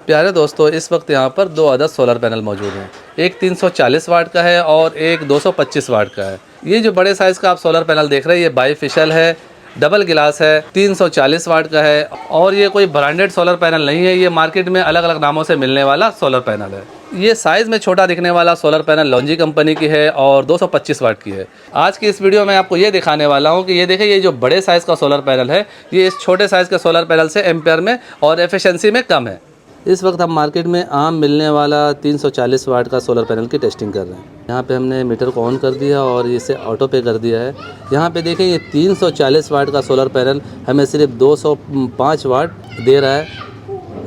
प्यारे दोस्तों, इस वक्त यहाँ पर दो अदद सोलर पैनल मौजूद हैं। एक 340 वाट का है और एक 225 वाट का है। ये जो बड़े साइज़ का आप सोलर पैनल देख रहे हैं, ये बाईफिशियल है, डबल गिलास है, 340 वाट का है और ये कोई ब्रांडेड सोलर पैनल नहीं है। ये मार्केट में अलग अलग नामों से मिलने वाला सोलर पैनल है। ये साइज़ में छोटा दिखने वाला सोलर पैनल लॉन्जी कंपनी की है और 225 वाट की है। आज की इस वीडियो में आपको ये दिखाने वाला हूँ कि ये देखिए, ये जो बड़े साइज़ का सोलर पैनल है, ये इस छोटे साइज़ के सोलर पैनल से एम्पेयर में और एफिशिएंसी में कम है। इस वक्त हम मार्केट में आम मिलने वाला 340 वाट का सोलर पैनल की टेस्टिंग कर रहे हैं। यहाँ पे हमने मीटर को ऑन कर दिया और इसे ऑटो पे कर दिया है। यहाँ पे देखें, ये 340 वाट का सोलर पैनल हमें सिर्फ 205 वाट दे रहा है।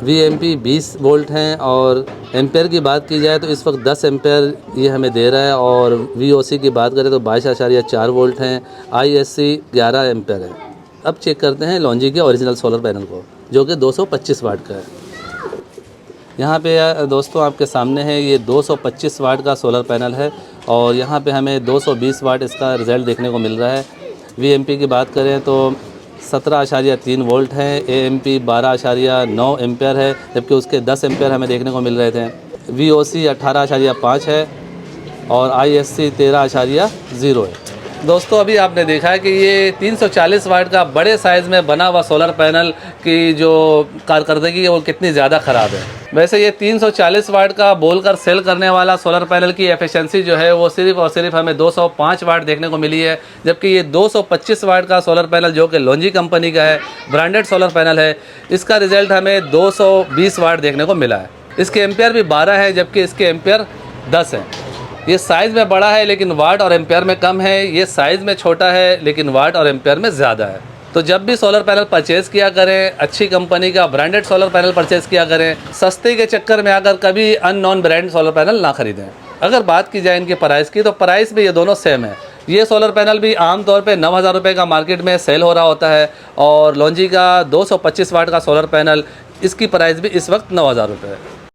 VMP 20 वोल्ट हैं और एम्पेयर की बात की जाए तो इस वक्त 10 एम्पेयर ये हमें दे रहा है और VOC की बात करें तो 22.4 वोल्ट हैं। ISC 11 एम्पेयर है। अब चेक करते हैं लॉन्जी के ओरिजिनल सोलर पैनल को, जो कि 225 वाट का है। यहाँ पे दोस्तों आपके सामने है, ये 225 वाट का सोलर पैनल है और यहाँ पे हमें 220 वाट इसका रिज़ल्ट देखने को मिल रहा है। VMP की बात करें तो 17.3 वोल्ट है। AMP 12.9 एम्पेयर है, जबकि उसके 10 एम्पेयर हमें देखने को मिल रहे थे। VOC 18.5 है और ISC 13.0 है। दोस्तों, अभी आपने देखा है कि ये 340 वाट का बड़े साइज़ में बना हुआ सोलर पैनल की जो कारकर्दगी है वो कितनी ज़्यादा ख़राब है। वैसे ये 340 वाट का बोलकर सेल करने वाला सोलर पैनल की एफिशिएंसी जो है वो सिर्फ और सिर्फ हमें 205 वाट देखने को मिली है, जबकि ये 225 वाट का सोलर पैनल जो कि लॉन्जी कंपनी का है, ब्रांडेड सोलर पैनल है, इसका रिज़ल्ट हमें 220 वाट देखने को मिला है। इसके एम्पेयर भी 12 है, जबकि इसके एम्पेयर 10 हैं। ये साइज़ में बड़ा है लेकिन वाट और एम्पेयर में कम है। ये साइज़ में छोटा है लेकिन वाट और एम्पेयर में ज़्यादा है। तो जब भी सोलर पैनल परचेज़ किया करें, अच्छी कंपनी का ब्रांडेड सोलर पैनल परचेज़ किया करें। सस्ते के चक्कर में आकर कभी अननोन ब्रांड सोलर पैनल ना खरीदें। अगर बात की जाए इनके प्राइस की, तो प्राइस भी ये दोनों सेम है। ये सोलर पैनल भी आमतौर पे 9,000 रुपये का मार्केट में सेल हो रहा होता है और लॉन्जी का 225 वाट का सोलर पैनल, इसकी प्राइस भी इस वक्त 9,000 रुपये है।